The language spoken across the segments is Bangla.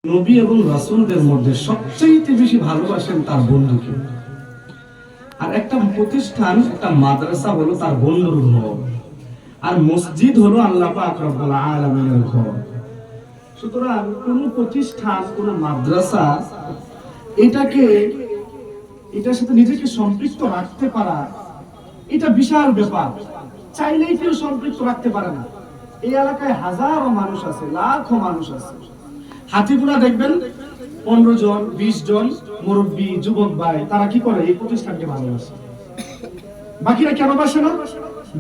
নবী এবং রাসূলদের মধ্যে সবচেয়ে বেশি ভালোবাসেন তার বন্ধুকে। আর একটা প্রতিষ্ঠান, একটা মাদ্রাসা হলো তার বন্ধুর ঘর, আর মসজিদ হলো আল্লাহ পাক রব্বুল আলামিনের ঘর। সুতরাং কোন প্রতিষ্ঠান, কোন মাদ্রাসা এটার সাথে নিজেকে সম্পৃক্ত রাখতে পারা, এটা বিশাল ব্যাপার। চাইলেই কেউ সম্পৃক্ত রাখতে পারে না। এই এলাকায় হাজারো মানুষ আছে, লাখো মানুষ আছে। হাতিগুলা দেখবেন 15 জন 20 জন মুরব্বী যুবক ভাই, তারা কি করে? এই প্রতিষ্ঠানকে ভালোবাসে। বাকিরা কেন বাসে না?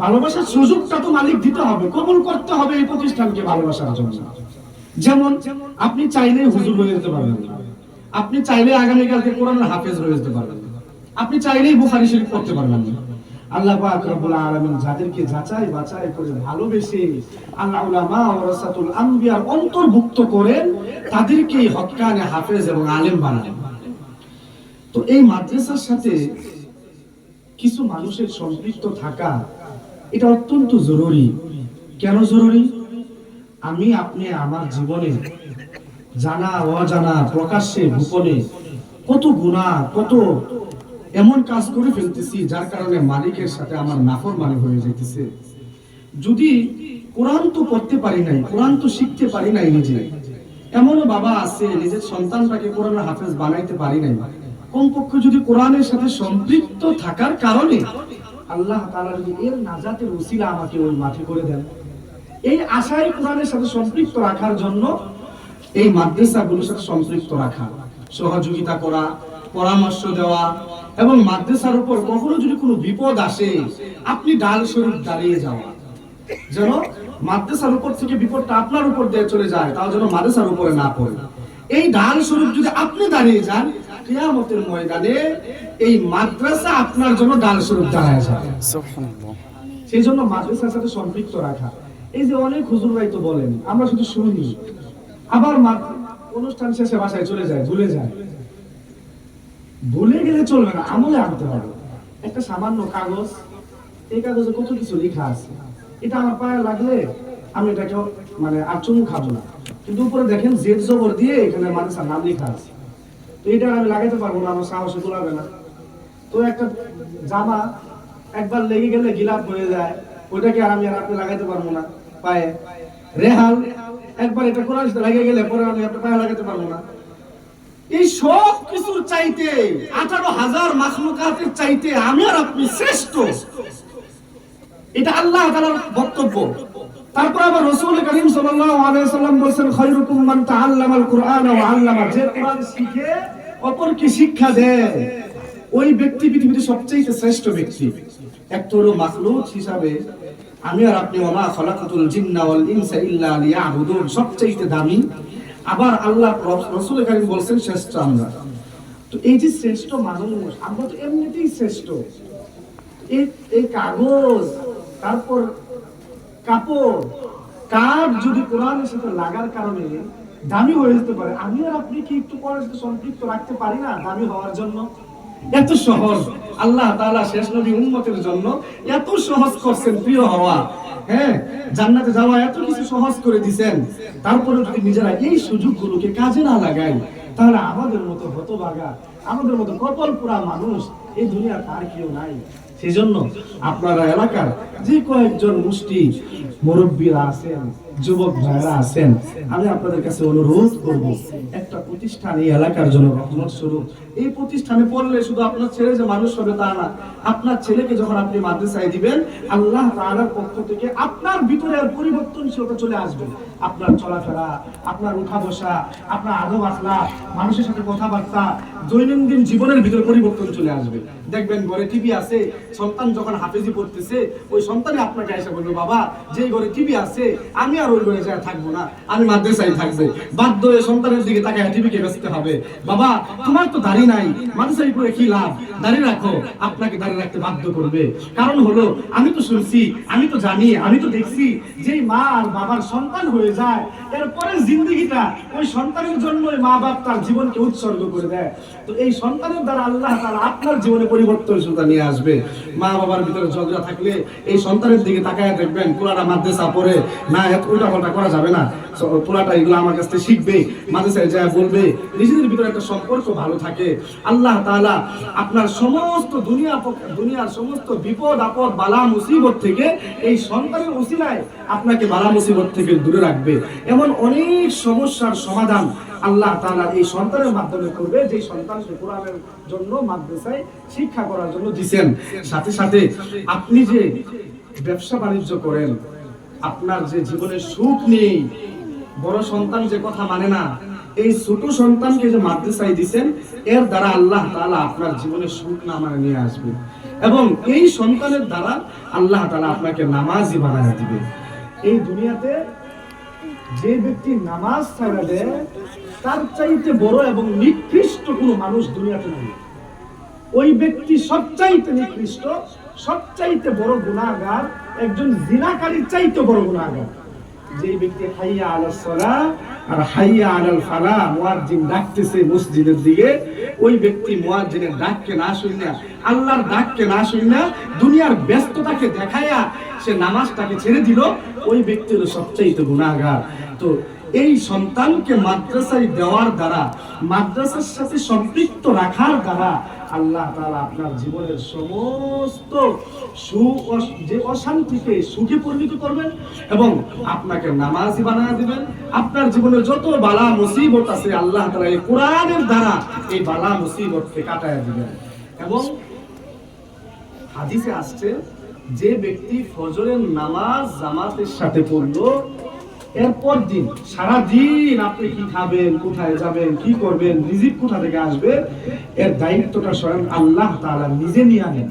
ভালোবাসার সুযোগটা তো মালিক দিতে হবে, কবুল করতে হবে এই প্রতিষ্ঠানকে ভালোবাসার জন্য। যেমন আপনি চাইলে হুজুর হয়ে যেতে পারবেন না, আপনি চাইলে আগামীকালকে কোরআনের হাফেজ হয়ে যেতে পারবেন না, আপনি চাইলেই বুখারী শরীফ পড়তে পারবেন না। আল্লাহ পাক রব্বুল আলামিন যাদেরকে যাচাই বাছাই করে ভালোবেসে আল্লাহ উলামা ওয়ারাসাতুল আম্বিয়ার অন্তর্ভুক্ত করেন, তাদেরকে হক্কানে হাফেজ এবং আলেম বানান। তো এই মাদ্রাসার সাথে কিছু মানুষের সম্পৃক্ত থাকা, এটা অত্যন্ত জরুরি। কেন জরুরি? আমি আপনি আমার জীবনে জানা অজানা, প্রকাশ্যে গোপনে কত গুনাহ, কত এমন কাজ করে ফেলতেছি যার কারণে মালিকের সাথে আমার নাফরমানি হয়ে যেতেছে। যদি কোরআন তো পড়তে পারি নাই, কোরআন তো শিখতে পারি নাই নিজে, এমনও বাবা আছে নিজের সন্তানটাকে কোরআনের হাফেজ বানাইতে পারি নাই, কমপক্ষে যদি কোরআনের সাথে সম্পৃক্ত থাকার কারণে আল্লাহ তাআলা যদি এর নাজাতের উসিলা আমাকে ওই মাঠে করে দেন, এই আশায় কোরআনের সাথে সম্পৃক্ত রাখার জন্য এই মাদ্রাসাগুলোর সাথে সম্পৃক্ত রাখা, সহযোগিতা করা, পরামর্শ দেওয়া, এবং মাদ্রাসার উপর কখনো যদি কোনো বিপদ আসে আপনি ডাল স্বরূপ দাঁড়িয়ে যাওয়া, যেন মাদ্রাসার উপর থেকে বিপদটা আপনার উপর দিয়ে চলে যায়, তাও যেন মাদ্রাসার উপরে না পড়ে। এই ডাল স্বরূপ যদি আপনি দাঁড়িয়ে যান, কিয়ামতের ময়দানে এই মাদ্রাসা আপনার জন্য ডাল স্বরূপ দাঁড়ায় যাবে। সুবহানাল্লাহ। সেই জন্য মাদ্রাসার সাথে সম্পৃক্ত রাখা। এই যে অনেক হুজুররাই তো বলেন, আমরা শুধু শুনি, আবার অনুষ্ঠান শেষে বাসায় চলে যায়, ভুলে যায়। ভুলে গেলে চলবে না, আমলে আনতে হবে। একটা সামান্য কাগজ, এই কাগজে কত কিছু লেখা আছে, এটা আমার পায়ে লাগলে আমি এটাকে আর চুমু খাবো না, কিন্তু উপরে দেখেন জেদ জবর দিয়ে এখানে মানুষের নাম লেখা আছে, তো এটা আমি লাগাইতে পারবো না, আমার সাহসে তোলাবে না। তো একটা জামা একবার লেগে গেলে গিলাপ হয়ে যায়, ওইটাকে আর আমি আর আপনি লাগাইতে পারবো না পায়ে। রেহাল একবার এটা কোরআন লাগিয়ে গেলে পরে আমি আপনার পায়ে লাগাইতে পারবো না। এই সব কিছুর চাইতে 18,000 মাখলুকাতের চাইতে আমি আর আপনি শ্রেষ্ঠ, এটা আল্লাহ তাআলার বক্তব্য। তারপর আবার রাসূল করিম সাল্লাল্লাহু আলাইহি ওয়াসাল্লাম বলেন, খায়রুকুম মান তাআল্লামাল কুরআন ওয়া আল্লামা, যে কোরআন শিখে অপরকে শিক্ষা দেয়, ওই ব্যক্তি পৃথিবীতে সবচেয়ে শ্রেষ্ঠ ব্যক্তি। একটা হলো মাখলুক হিসাবে আমি আর আপনি, ওয়া মা খালাকাতুল জিন্না ওয়াল ইনসা ইল্লা লিয়াবুদুন, সবচেয়ে দামি। আবার আল্লাহ রাসূল করিম বলেন শ্রেষ্ঠ আমরা। তো এই যে শ্রেষ্ঠ মানুষ, আমরা তো এমনিতেই শ্রেষ্ঠ। এই কাগজ, তারপর কাপড়, কাঠ যদি কোরআনের সাথে লাগার কারণে দামি হয়ে যেতে পারে, আমি আর আপনি কি একটু কোরআনের সাথে সম্পৃক্ত রাখতে পারি না দামি হওয়ার জন্য? এত সহজ আল্লাহ তাআলা শেষ নবী উম্মতের জন্য এত সহজ করছেন প্রিয় হওয়া, হ্যাঁ, জান্নাতে যাওয়া এত কিছু সহজ করে দিবেন। তারপরে যদি নিজেরা এই সুযোগগুলোকে কাজে না লাগাই, তাহলে আমাদের মতো হতভাগা, আমাদের মতো কপাল পোড়া মানুষ এই দুনিয়ার আর কেউ নাই। সেজন্য আপনারা এলাকার যে কয়েকজন মুষ্টি মুরব্বীরা আছেন, যুবক ভাইরা আছেন, আমি আপনাদের কাছে অনুরোধ করব, একটা প্রতিষ্ঠান এই এলাকার জন্য রহমত স্বরূপ। এই প্রতিষ্ঠানে পড়লে শুধু আপনার ছেলে যে মানুষ হবে তা না, আপনার ছেলেকে যখন আপনি মাদ্রাসায় দিবেন, আল্লাহ তাআলার পক্ষ থেকে আপনার ভিতরে পরিবর্তনশীলতা চলে আসবে। আপনার চলাফেরা, আপনার উঠা বসা, আপনার আদব আখলাক, মানুষের সাথে কথাবার্তা, দৈনন্দিন জীবনের ভিতরে পরিবর্তন চলে আসবে। দেখবেন ঘরে টিভি আছে, সন্তান যখন হাফেজি পড়তেছে, ওই সন্তানই আপনাকে এসে বলবে, বাবা যে ঘরে টিভি আছে আমি আর ওই ঘরে যায় থাকবো না, আমি মাদ্রাসায় থাকবো। বাধ্য হয়ে সন্তানের দিকে তাকায় টিভিকে বেচতে হবে। বাবা তোমার তো দাড়ি নাই, মাদ্রাসায় পড়ে কি লাভ, দাড়ি রাখো। আপনাকে দাড়ি রাখতে বাধ্য করবে। কারণ হলো, আমি তো শুনছি, আমি তো জানি, আমি তো দেখছি, যে মা আর বাবার সন্তান হয়ে যায় এরপরে জিন্দগিটা ওই সন্তানের জন্য মা বাপ তার জীবনকে উৎসর্গ করে দেয়। তো এই সন্তানের দ্বারা আল্লাহ তাআলা আপনার জীবনে পরিবর্তনশীলতা নিয়ে আসবে। মা বাবার ভিতরে ঝগড়া থাকলে এই সন্তানের দিকে তাকায় দেখবেন, পোলাটা মাদ্রাসা পড়ে না, এত উল্টাপাল্টা করা যাবে না, পোলাটা এগুলো আমার কাছ থেকে শিখবে, মাদ্রাসায় যায় বলবে, নিজেদের ভিতরে একটা সম্পর্ক ভালো থাকে। আল্লাহ তাআলা আপনার সমস্ত দুনিয়ার সমস্ত বিপদ আপদ বালা মুসিবত থেকে এই সন্তানের উসিলায় আপনাকে বালা মুসিবত থেকে দূরে রাখবে। এমন অনেক সমস্যার সমাধান আল্লাহ তাআলা এই সন্তানের মাধ্যমে করবে, যে সন্তানকে কোরআনের জন্য মাদ্রাসায় শিক্ষা করার জন্য দিবেন। সাথে সাথে আপনি যে ব্যবসা বাণিজ্য করেন, আপনার যে জীবনে সুখ নেই, বড় সন্তান যে কথা মানে না, এই ছোট সন্তানকে যে মাদ্রাসায় দিবেন, এর দ্বারা আল্লাহ তাআলা আপনার জীবনে সুখ নামায় নিয়ে আসবে এবং এই সন্তানের দ্বারা আল্লাহ তাআলা আপনাকে নামাজি বানায় দিবে। এই দুনিয়াতে যে ব্যক্তি নামাজ ছাড়া দেয়, তার চাইতে বড় এবং নিকৃষ্ট কোনো মানুষ দুনিয়াতে নেই। ওই ব্যক্তি সবচাইতে নিকৃষ্ট, সবচাইতে বড় গুনাহগার, একজন জিনাকারীর চাইতে বড় গুনাহগার। যে ব্যক্তি হাইয়া আলাস সালাহ আর হাইয়া আলাল ফালাহ মুয়াজ্জিন ডাকতেছে মসজিদের দিকে, ওই ব্যক্তি মুয়াজ্জিনের ডাককে না শুনিয়া, আল্লাহর ডাককে না শুনিয়া, দুনিয়ার ব্যস্ততাকে দেখায়া সে নামাজটাকে ছেড়ে দিল, ওই ব্যক্তি হলো সবচাইতে গুনাহগার। তো এই সন্তানকে মাদ্রাসায় দেওয়ার দ্বারা, মাদ্রাসার সাথে সম্পৃক্ত রাখার দ্বারা আল্লাহ তাআলা আপনার জীবনের সমস্ত যে অশান্তিকে সুখে পরিণত করবেন এবং আপনাকে নামাজি বানায় দিবেন। আপনার জীবনে যত বালা মুসিবত আছে আল্লাহ তাআলা এই কোরআনের দ্বারা এই বালা মুসিবতকে কাটায় দিবেন। এবং হাদিসে আসছে, যে ব্যক্তি ফজরের নামাজ জামাতের সাথে পড়লো, এরপর দিন সারা দিন আপনি কি খাবেন, কোথায় যাবেন, কি করবেন, রিজিক কোথা থেকে আসবে, এর দায়িত্বটা স্বয়ং আল্লাহ তাআলা নিজে নিয়ে আনেন।